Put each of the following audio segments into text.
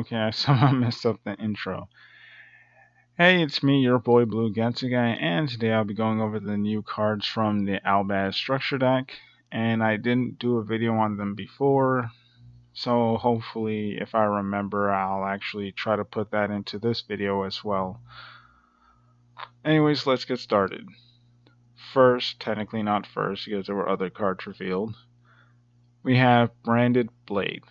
Okay, I somehow messed up the intro. Hey, it's me, your boy Blue Getsu Guy, and today I'll be going over the new cards from the Albaz structure deck. And I didn't do a video on them before, so hopefully, if I remember, I'll actually try to put that into this video as well. Anyways, let's get started. First, technically not first, because there were other cards revealed, we have Branded Blade.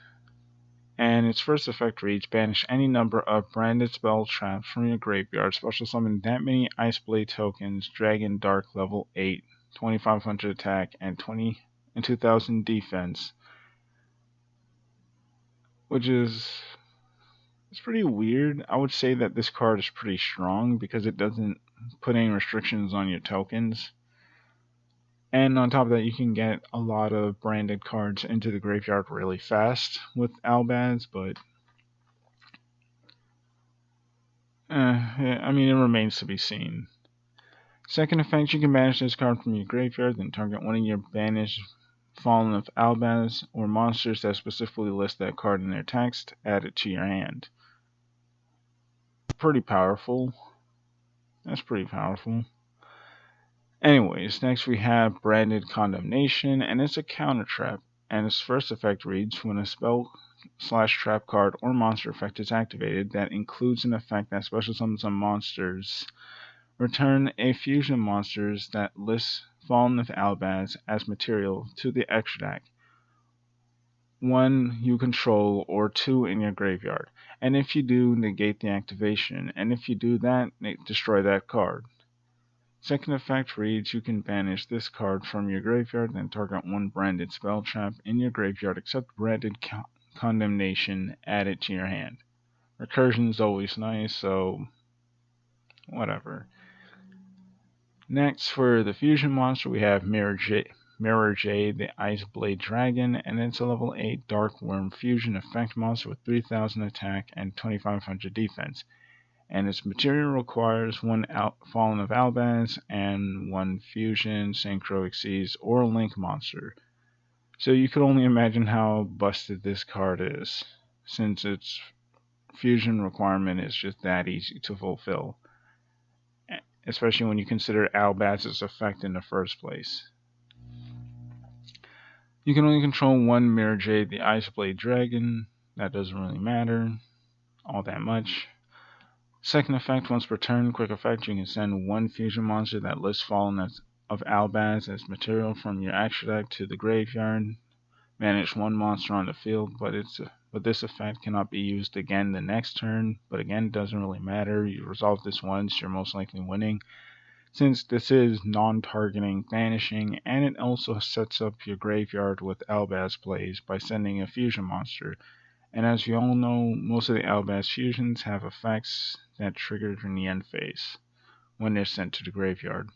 And its first effect reads, banish any number of branded spell traps from your graveyard. Special summon that many Ice Blade tokens, Dragon Dark level 8, 2500 attack, and 2000 defense. Which is it's pretty weird. I would say that this card is pretty strong because it doesn't put any restrictions on your tokens. And on top of that, you can get a lot of branded cards into the graveyard really fast with Albaz, but I mean, it remains to be seen. Second effect, you can banish this card from your graveyard, then target one of your banished Fallen of Albaz or monsters that specifically list that card in their text, add it to your hand. Pretty powerful. That's pretty powerful. Anyways, next we have Branded Condemnation, and it's a counter trap, and its first effect reads, when a spell / trap card or monster effect is activated that includes an effect that special summons some monsters, return a fusion monsters that lists Fallen of Albaz as material to the extra deck. One you control or two in your graveyard. And if you do, negate the activation. And if you do that, destroy that card. Second effect reads, you can banish this card from your graveyard and target one branded spell trap in your graveyard except branded condemnation, add it to your hand. Recursion is always nice, so whatever. Next, for the fusion monster, we have Mirror Jade, the Ice Blade Dragon, and it's a level 8 Dark Worm fusion effect monster with 3000 attack and 2500 defense. And its material requires one Fallen of Albaz and one fusion, Synchro Exceeds, or Link monster. So you could only imagine how busted this card is, since its fusion requirement is just that easy to fulfill, especially when you consider Albaz's effect in the first place. You can only control one Mirror Jade, the Ice Blade Dragon. That doesn't really matter all that much. Second effect, once per turn, quick effect, you can send one fusion monster that lists Fallen of Albaz as material from your extra deck to the graveyard. Manage one monster on the field, but this effect cannot be used again the next turn. But again, it doesn't really matter. You resolve this once, you're most likely winning, since this is non-targeting banishing, and it also sets up your graveyard with Albaz plays by sending a fusion monster. And as you all know, most of the Albaz fusions have effects that trigger in the end phase when they're sent to the graveyard.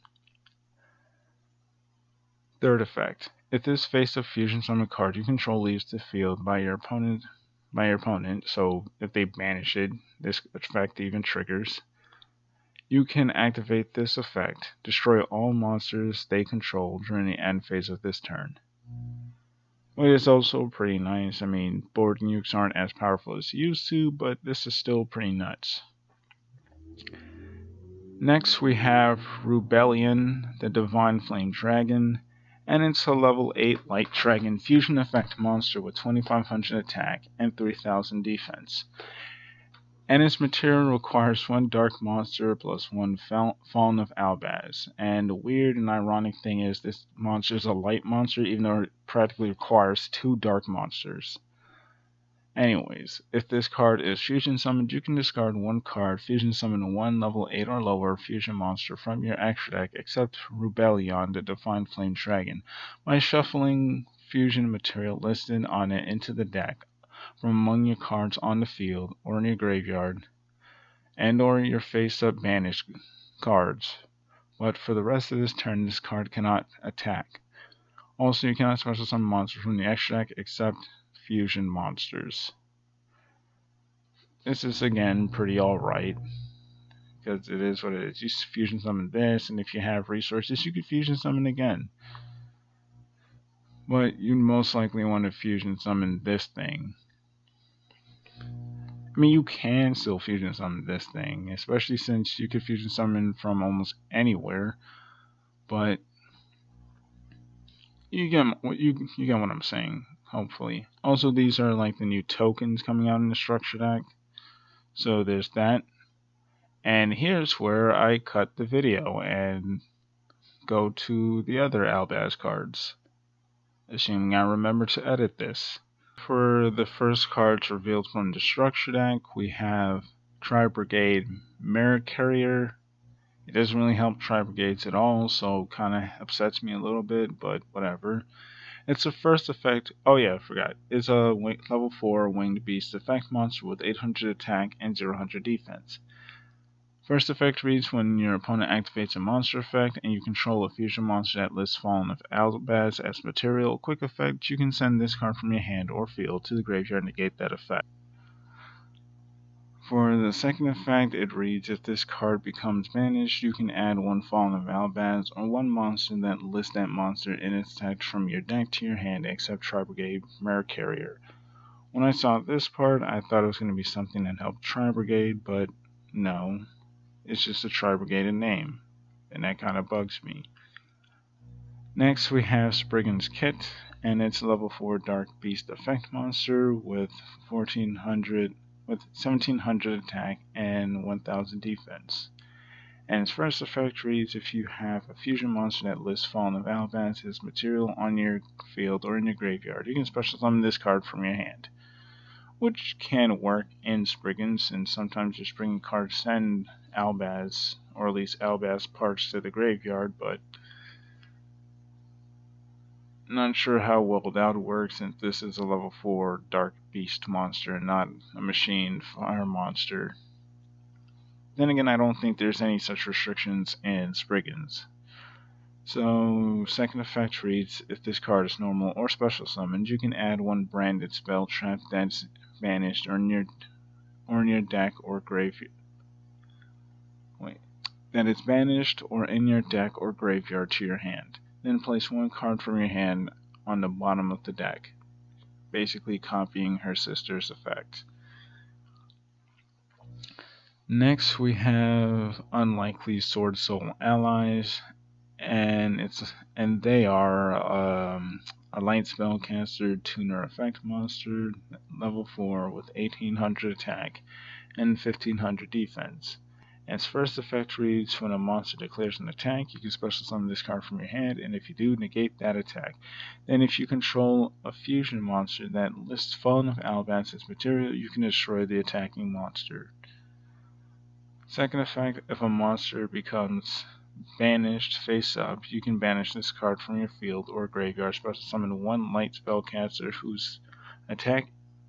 Third effect, if this face-up fusion summon card you control leaves the field by your opponent, so if they banish it, this effect even triggers. You can activate this effect, destroy all monsters they control during the end phase of this turn. Which is also pretty nice. I mean, board nukes aren't as powerful as they used to, but this is still pretty nuts. Next we have Rubellion, the Divine Flame Dragon, and it's a level 8 Light Dragon fusion effect monster with 2500 attack and 3000 defense. And its material requires one dark monster plus one Fallen of Albaz. And the weird and ironic thing is this monster is a light monster, even though it practically requires two dark monsters. Anyways, if this card is fusion summoned, you can discard one card, fusion summon one level 8 or lower fusion monster from your extra deck, except Rubellion, the Divine Flame Dragon, by shuffling fusion material listed on it into the deck from among your cards on the field or in your graveyard, and or your face-up banished cards. But for the rest of this turn, this card cannot attack. Also, you cannot special summon monsters from the extra deck except fusion monsters. This is again pretty alright, because it is what it is. You fusion summon this, and if you have resources, you could fusion summon again. But you most likely want to fusion summon this thing. I mean, you can still fusion summon this thing, especially since you could fusion summon from almost anywhere. But you get what I'm saying. Hopefully. Also, these are like the new tokens coming out in the structure deck. So there's that. And here's where I cut the video and go to the other Albaz cards, assuming I remember to edit this. For the first cards revealed from the structure deck, we have Tri-Brigade Merit Carrier. It doesn't really help Tri-Brigades at all, so kind of upsets me a little bit, but whatever. It's a first effect. Oh yeah, I forgot. It's a level 4 winged beast effect monster with 800 attack and 0 defense. First effect reads when your opponent activates a monster effect and you control a fusion monster that lists Fallen of Albaz as material. Quick effect, you can send this card from your hand or field to the graveyard and negate that effect. For the second effect, it reads if this card becomes banished, you can add one Fallen of Albaz or one monster that lists that monster in its text from your deck to your hand except Tri-Brigade Merit Carrier. When I saw this part, I thought it was going to be something that helped Tri-Brigade, but no. It's just a Tri-Brigade name, and that kind of bugs me. Next, we have Spriggan's Kit, and it's a level 4 Dark Beast effect monster with 1700 attack and 1000 defense. And its first effect reads if you have a fusion monster that lists Fallen of Albaz as material on your field or in your graveyard, you can special summon this card from your hand. Which can work in Spriggan's, and sometimes your Spriggan cards send Albaz, or at least Albaz parts to the graveyard, but not sure how well that would work since this is a level 4 Dark Beast monster, not a machine fire monster. Then again, I don't think there's any such restrictions in Spriggan's. So, second effect reads, if this card is normal or special summoned, you can add one branded spell trap that's banished or in your deck or graveyard. That is banished or in your deck or graveyard to your hand. Then place one card from your hand on the bottom of the deck, basically copying her sister's effect. Next, we have Unlikely Sword Soul Allies, and they are a light spellcaster tuner effect monster, level 4 with 1800 attack and 1500 defense. And its first effect reads when a monster declares an attack, you can special summon this card from your hand, and if you do, negate that attack. Then if you control a fusion monster that lists Fallen of Albaz as material, you can destroy the attacking monster. Second effect, if a monster becomes banished face up, you can banish this card from your field or graveyard, special summon one light spellcaster whose attack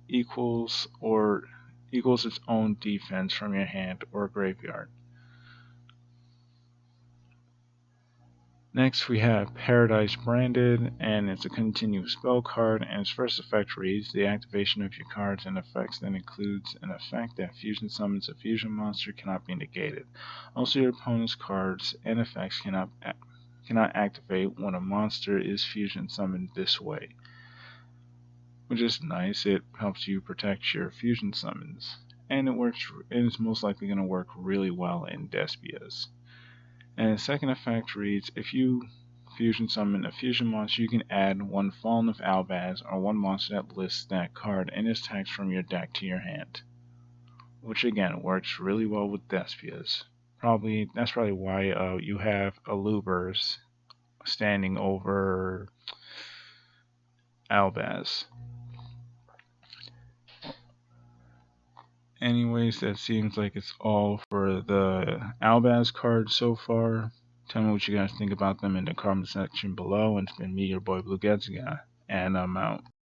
equals its own defense from your hand or graveyard. Next we have Paradise Branded, and it's a continuous spell card, and its first effect reads, the activation of your cards and effects that includes an effect that fusion summons a fusion monster cannot be negated. Also your opponent's cards and effects cannot activate when a monster is fusion summoned this way. Which is nice, it helps you protect your fusion summons. And it's most likely going to work really well in Despia's. And the second effect reads, if you fusion summon a fusion monster, you can add one Fallen of Albaz or one monster that lists that card and its text from your deck to your hand. Which again works really well with Despia's. That's probably why you have Albaz standing over Albaz. Anyways, that seems like it's all for the Albaz cards so far. Tell me what you guys think about them in the comment section below. And it's been me, your boy Blue Getziga, and I'm out.